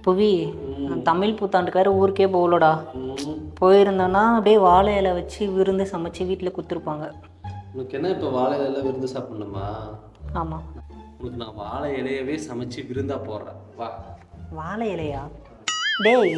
புவி தமிழ் புத்தாண்டுக்கு வேறு ஊருக்கே போகலடா. போயிருந்தோன்னா அப்படியே வாழை இலை வச்சு விருந்து சமைச்சு வீட்டில் கொடுத்துருப்பாங்க. உனக்கு என்ன இப்போ வாழை இலையில விருந்து சாப்பிடணுமா? ஆமாம். உனக்கு நான் வாழை இலையவே சமைச்சு விருந்தா போடுறேன், வா. வாழை இலையா? டேய்,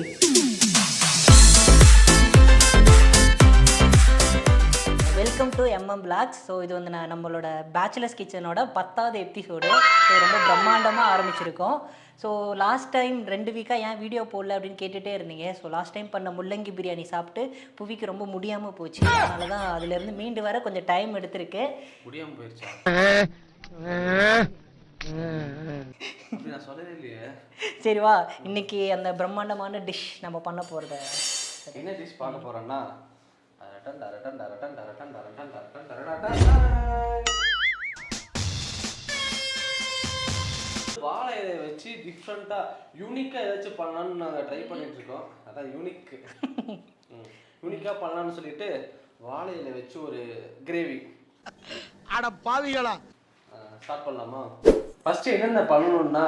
welcome to MM Vlogs. So இது வந்து நம்மளோட பேச்சுலர்ஸ் கிச்சனோட 10வது எபிசோடு. ஸோ ரொம்ப பிரம்மாண்டமாக ஆரம்பிச்சிருக்கோம். ஸோ லாஸ்ட் டைம் 2 வீக்காக ஏன் வீடியோ போடல அப்படின்னு கேட்டுகிட்டே இருந்தீங்க. ஸோ லாஸ்ட் டைம் பண்ண முள்ளங்கி பிரியாணி சாப்பிட்டு புவிக்கு ரொம்ப முடியாமல் போச்சு. அதனால தான் அதுலேருந்து மீண்டு வர கொஞ்சம் டைம் எடுத்திருக்கு. முடியாமல் போயிடுச்சா? நான் சொல்லவே இல்லையே. சரி வா, இன்னைக்கு அந்த பிரம்மாண்டமான டிஷ் நம்ம பண்ண போகிறத. என்ன டிஷ் பார்க்க போகிறோன்னா, வாழை இலையை வச்சு டிஃப்ரெண்ட்டாக யூனிக்காக ஏதாச்சும் பண்ணலான்னு நாங்கள் ட்ரை பண்ணிட்டு இருக்கோம். அதான் யூனிக்காக பண்ணலான்னு சொல்லிட்டு வாழை இலை வச்சு ஒரு கிரேவி. அட பாவிகளா, ஸ்டார்ட் பண்ணலாமா? ஃபஸ்ட்டு என்னென்ன பண்ணணும்னா,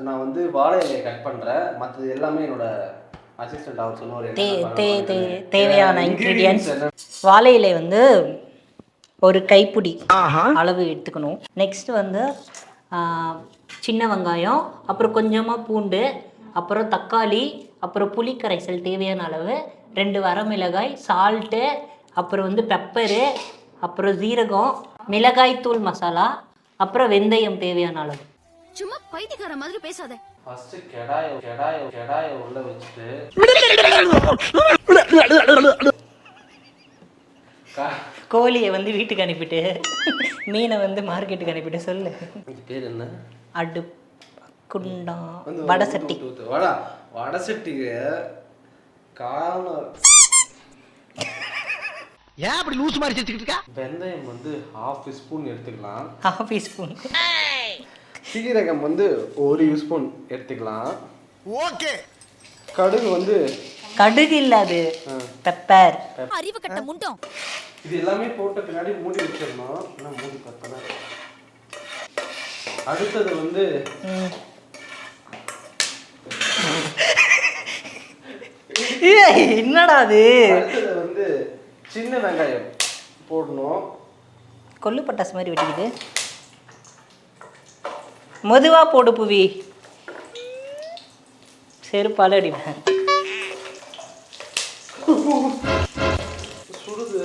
நான் வந்து வாழை இலையை கட் பண்ணுறேன். மற்றது எல்லாமே என்னோட அசிஸ்டன்ட் அவர் சொல்லுவார். தேவையான இன்க்ரீடியன்ஸ் வாழை இலை வந்து ஒரு கைப்பிடி அளவு எடுத்துக்கணும். நெக்ஸ்ட் வந்து சின்ன வெங்காயம், அப்புறம் கொஞ்சமாக பூண்டு, அப்புறம் தக்காளி, அப்புறம் புளி கரைசல் தேவையான அளவு, 2 வரமிளகாய், சால்ட்டு, அப்புறம் வந்து பெப்பரு, அப்புறம் ஜீரகம், மிளகாய் தூள் மசாலா, அப்புறம் வெந்தயம் தேவையான அளவு. சும்மா பைத்தியக்கார மாதிரி பேசாத. ஃபர்ஸ்ட் கடாயை உள்ள வச்சுட்டு கோழியை வந்து வீட்டுக்கு அனுப்பிட்டு மீனை வந்து மார்க்கெட்டுக்கு அனுப்பிட்டு. சொல்லு பேர் என்ன? அடு குண்டா வடசட்டி. வடசட்டிக்கு காலம் ஏன் அப்படி லூஸ் மாதிரி செஞ்சுக்கிட்டு இருக்கா? வெந்தயம் வந்து 1/2 ஸ்பூன் எடுத்துக்கலாம். 1/2 ஸ்பூன். சீரகம் வந்து 1 ஸ்பூன் எடுத்துக்கலாம். ஓகே. கடுகு வந்து கடுகு இல்லாது பெப்பர். அறிவு கட்ட முண்டோம். இது எல்லாமே போட்ட பின்னாடி மூடி வச்சிடணும். மூடி பத்தல. அடுத்தது வந்து என்னடா அது? அடுத்தது வந்து சின்ன வெங்காயம் போடணும். கொள்ளு பட்டாசு மாதிரி வெட்டிக்குது. மெதுவா போடு புவி, செருப்பால அடிப்பேன். சுடுது.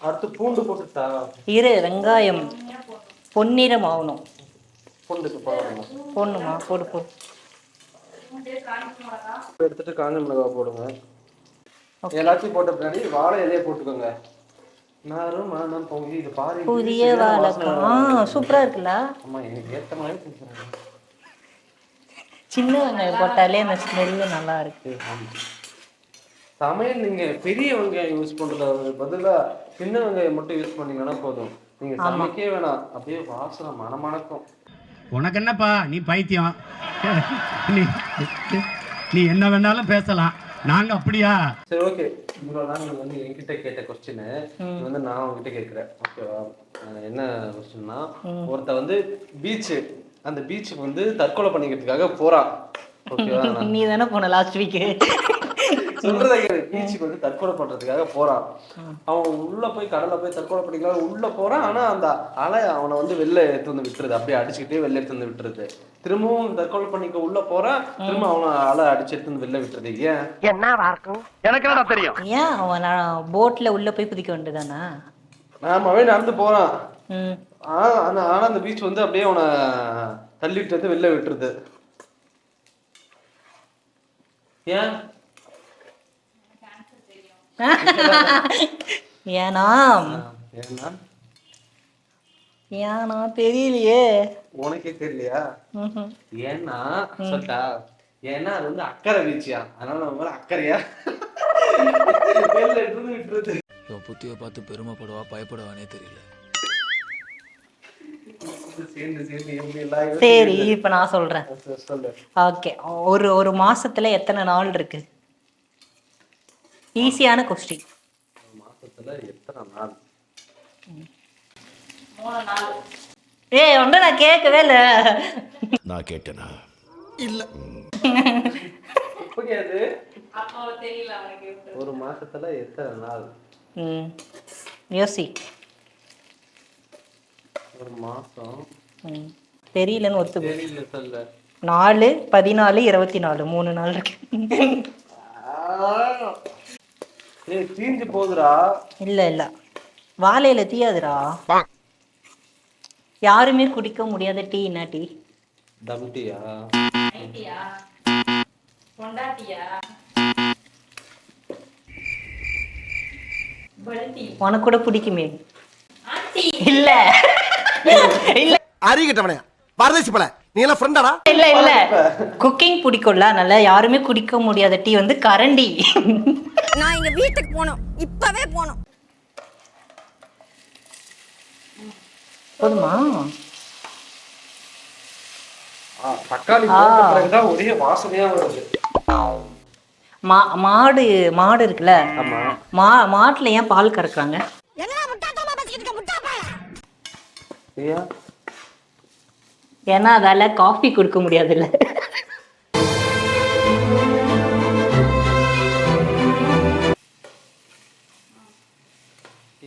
அடுத்து பூண்டு போட்டுட்டா இரு, வெங்காயம் பொன்னிறம் ஆகணும். பூண்டுக்கு போடணும். போடணுமா? போடு போடு. எடுத்துட்டு காஞ்ச மிளகாய் போடுங்க. எல்லாத்தையும் போட்ட பின்னாடி வாழை இலையை போட்டுக்கோங்க. மனம் பொங்கி இது பாரு, புதிய வாழைக்காய் சூப்பரா இருக்குல்ல? ஆமா, எனக்கு ஏத்த மாதிரி கொடுக்குறாங்க. சின்ன வெங்காயம் போட்டாலே அந்த ஸ்மெல்லு நல்லா இருக்கு. சமையல் நீங்க பெரிய வெங்காயம் யூஸ் பண்றது பதிலா சின்ன வெங்காயம் மட்டும் யூஸ் பண்ணீங்கன்னா போதும். நீங்க சமைக்கவே வேணாம், அப்படியே வாசனை மணமணக்கும். உனக்கு என்னப்பா, நீ பைத்தியம். நீ என்ன வேணாலும் பேசலாம், நாங்க அப்படியா? சரி, ஓகே. இவ்வளவுதான் நீங்க வந்து என்கிட்ட கேட்ட கொஸ்டின் வந்து நான் உங்ககிட்ட கேட்கிறேன். ஓகேவா? என்ன கொஸ்டின்னா, ஒருத்த வந்து அந்த பீச்சுக்கு வந்து தற்கொலை பண்ணிக்கிறதுக்காக போறான். ஓகேவா? நீ தானே போன லாஸ்ட் வீக். சொல்றத பீச்சுக்கு வந்து தற்கொலை பண்றதுக்காக போறான். அவன் உள்ள போய் கடல்ல போய் தற்கொலை பண்ணிக்கலாம் உள்ள போறான். ஆனா அந்த அலை அவனை வந்து வெளில எடுத்து வந்து விட்டுருது. அப்படியே அடிச்சுக்கிட்டே வெளில எடுத்து வந்து விட்டுருது. திரும்பவும் தற்கொலை பண்ணிக்க உள்ள போறான். திரும்ப அவனை அலை அடிச்சு எடுத்து வந்து வெளில விட்டுருது. ஏன்? என்னவா இருக்கும் எனக்கு என்ன தெரியும்? ஏன் அவன் போட்ல உள்ள போய் குதிக்க வேண்டியதானா? ஆமாவே நடந்து போறான். ஆனா அந்த பீச் வந்து அப்படியே அவனை தள்ளிட்டு வந்து வெளில விட்டுருது. ஏன்? ஏனா தெரியலையே. உனக்கே தெரியலையா? ஏன்னா சொல்லிட்டா, ஏன்னா அது வந்து அக்கறை பீச்சியா, அதனால நம்ம மேல அக்கறையா விட்டுருது. புத்திய பார்த்து பெருமைப்படுவா பயப்படுவானே தெரியல. சரி, இப்ப நான் சொல்றேன். ஓகே, ஒரு மாசத்துல எத்தனை நாள் இருக்கு? ஈஸியான கொஸ்டின். மாசத்துல எத்தனை நாள்? 3 நாள். ஒன்று நான் கேட்கவே இல்லை. நான் கேட்டேனா? இல்ல. புரியாது. ஒரு மாசத்துல எத்தனை நாள்? யோசி. ஒரு மாசம் தெரியலன்னு ஒத்துக்கு. தெரியல சொல்ல. 4, 14, 24 3 நாள் இருக்கு. ஏய் தீஞ்சு போகுதுடா. இல்ல வாழையில தீயாதுடா. யாருமே குடிக்க முடியாத டீ என்ன டீ? தம் டீயா? உனக்கு கூட பிடிக்குமே. இல்ல இல்ல அறிகிட்டவனே பரதேசி பல நீ எல்லாம் ஃப்ரெண்டாடா? இல்ல குக்கிங் பிடிக்கும்ல, அதனால யாருமே குடிக்க முடியாத டீ வந்து கரண்டி. நான் எங்க வீட்டுக்கு போனோம், இப்பவே போனோம். போதுமா? தக்காளி போட்ட பிறகுதான் ஒரே வாசனையா வருது. மாடு இருக்குல்ல, ஆமா. மாட்டுல ஏன் பால் கறக்குறாங்க? ஏன்? ஏன்னா அதால காஃபி குடுக்க முடியாதுல்ல.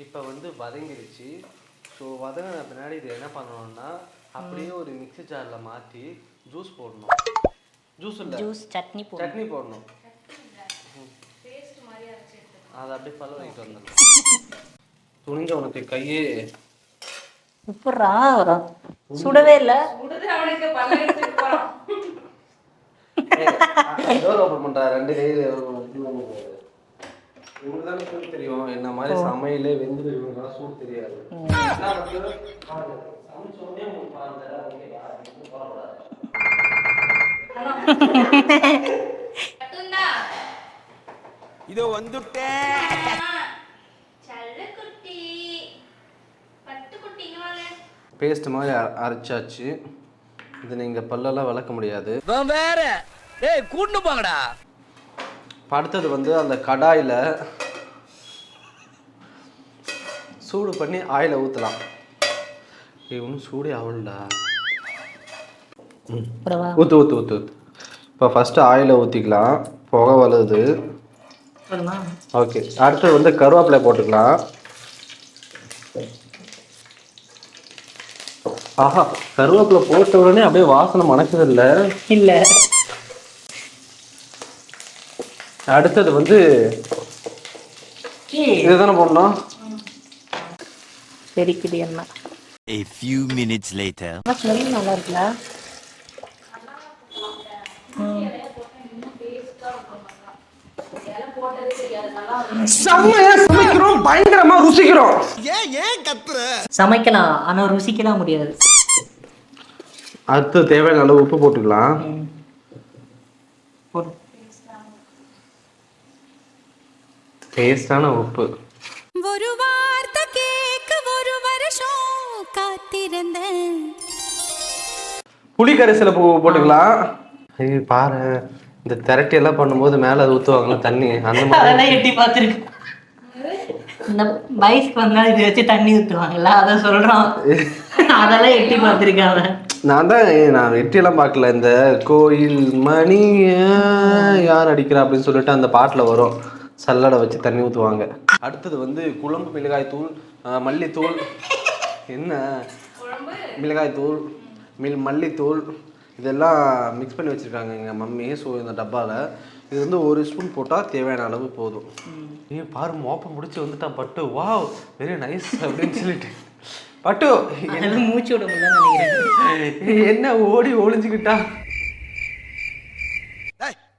இப்போ வந்து வதங்கிடுச்சு. ஸோ வதங்கின பின்னாடி இது என்ன பண்ணணும்னா அப்படியே ஒரு மிக்ஸி ஜாரில் மாற்றி ஜூஸ் போடணும். ஜூஸ் சட்னி போடணும். அதை அப்படியே பல்ல வைக்கிட்டு வந்துடணும். துணிஞ்ச உனக்கு கையே உப்புறா சுடவே இல்லை. டோர் ஓப்பன் பண்றா 2 கையில. இவங்க தானே சூடு தெரியும். என்ன மாதிரி சமையலே வெந்து இவங்களாம் சூடு தெரியாது. இதோ வந்துட்டேன். பேஸ்ட் மாதிரி அரைச்சாச்சு. இது நீங்க பல்லெல்லாம் விளக்க முடியாது. வேற டேய் கூண்டு போங்கடா. அடுத்தது வந்து அந்த கடாயில் சூடு பண்ணி ஆயில ஊற்றலாம். ஒன்றும் சூடே ஆகலடா. ஊற்று. இப்போ ஃபஸ்ட்டு ஆயில ஊற்றிக்கலாம். புகை வலுது. ஓகே, அடுத்தது வந்து கருவேப்பிலை போட்டுக்கலாம். ஆஹா, கருவேப்பிலை போட்ட உடனே அப்படியே வாசனை மணக்குது இல்ல. அடுத்தது வந்து இதுதானே போடணும். தெரிக்குது என்ன. A few minutes later. Smell நல்லா இருக்குல்ல. செம்மையா சமைக்கிறோம், பயங்கரமா ருசிக்கிறோம். ஏன் கத்துற? சமைக்கலாம், ஆனா ருசிக்கலாம் முடியாது. அடுத்து தேவையான அளவு உப்பு போட்டுக்கலாம். டேஸ்டான உப்பு. ஒரு வார்த்தை கேட்க ஒரு வருஷம் காத்திருந்தேன். புளி கரைசலை போட்டுக்கலாம். பாரு, இந்த திரட்டி எல்லாம் பண்ணும்போது மேல அது ஊற்றுவாங்களா தண்ணி, அந்த மாதிரி அதெல்லாம் எட்டி பார்த்துருக்கு. இந்த வயசுக்கு வந்தா இது வச்சு தண்ணி ஊற்றுவாங்கல்ல, அதை சொல்றான். அதெல்லாம் எட்டி பார்த்துருக்காங்க. நான் வெட்டியெல்லாம் பார்க்கல. இந்த கோயில் மணி யார் அடிக்கிறா அப்படின்னு சொல்லிட்டு அந்த பாட்டில் வரும். சல்லடை வச்சு தண்ணி ஊற்றுவாங்க. அடுத்தது வந்து குழம்பு மிளகாய் தூள், மல்லித்தூள், என்ன மிளகாய் தூள், மல்லித்தூள் இதெல்லாம் மிக்ஸ் பண்ணி வச்சுருக்காங்க எங்கள் மம்மி. ஸோ இந்த டப்பாவில் இது வந்து 1 ஸ்பூன் போட்டால் தேவையான அளவு போதும். பாரு, மோப்பம் முடிச்சு வந்துட்டான் பட்டு. வாவ், வெரி நைஸ் அப்படின்னு சொல்லிட்டு. பட்டு மூச்சு விட முடியலன்னு நினைக்கிறேன். என்ன ஓடி ஒளிஞ்சுக்கிட்டா.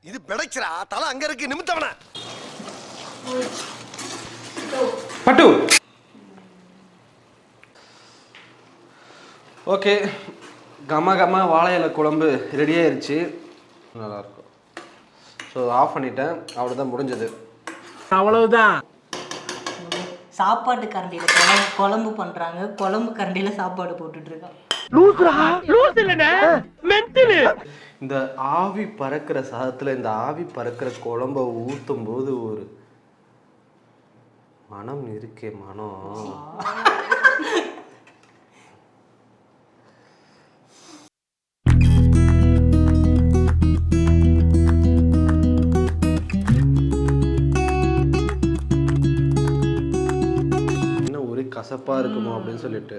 இது பிடைச்சுடா, தலை அங்க இருக்கு, நிமித்தவன. பட்டு ஓகே, கம வாழை இலை குழம்பு ரெடி ஆயிடுச்சு. நல்லாயிருக்கும். ஸோ ஆஃப் பண்ணிட்டேன். அவ்வளோதான், முடிஞ்சது. அவ்வளவுதான். சாப்பாட்டு கரண்டியில குழம்பு பண்றாங்க, குழம்பு கரண்டியில சாப்பாடு போட்டுட்டு இருக்கான். இந்த ஆவி பறக்கிற சாதத்துல இந்த ஆவி பறக்கிற குழம்ப ஊத்தும் போது ஒரு மனம் இருக்கே, மனம். கசப்பா இருக்குமோ அப்படின்னு சொல்லிட்டு.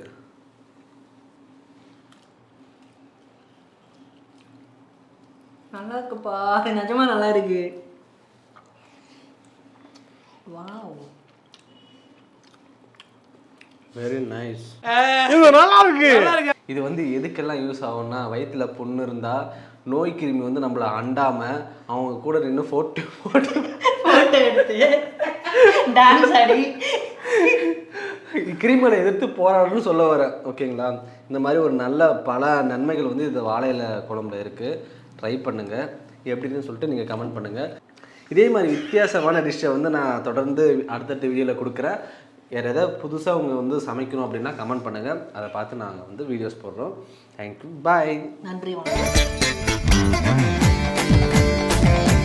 நல்லா இருக்குப்பா, நிஜமா நல்லா இருக்கு. Wow, very nice. இது நல்லா இருக்கு. இது வந்து எதுக்கெல்லாம் யூஸ் ஆகும்னா, வயிற்றுல புண்ணு இருந்தா நோய் கிருமி வந்து நம்மளை அண்டாம அவங்க கூட நின்று போட்டோ எடுத்து டான்ஸ் ஆடி கிருமிகளை எதிர்த்து போராடணும்னு சொல்ல வரேன். ஓகேங்களா? இந்த மாதிரி ஒரு நல்ல பல நன்மைகள் வந்து இந்த வாழை இலை குழம்புல இருக்குது. ட்ரை பண்ணுங்கள், எப்படின்னு சொல்லிட்டு நீங்கள் கமெண்ட் பண்ணுங்கள். இதே மாதிரி வித்தியாசமான டிஷ்ஷை வந்து நான் தொடர்ந்து அடுத்தடுத்த வீடியோவில் கொடுக்குறேன். வேறு எதாவது புதுசாக அவங்க வந்து சமைக்கணும் அப்படின்னா கமெண்ட் பண்ணுங்கள், அதை பார்த்து நாங்கள் வந்து வீடியோஸ் போடுறோம். தேங்க்யூ, பாய். நன்றி, வணக்கம்.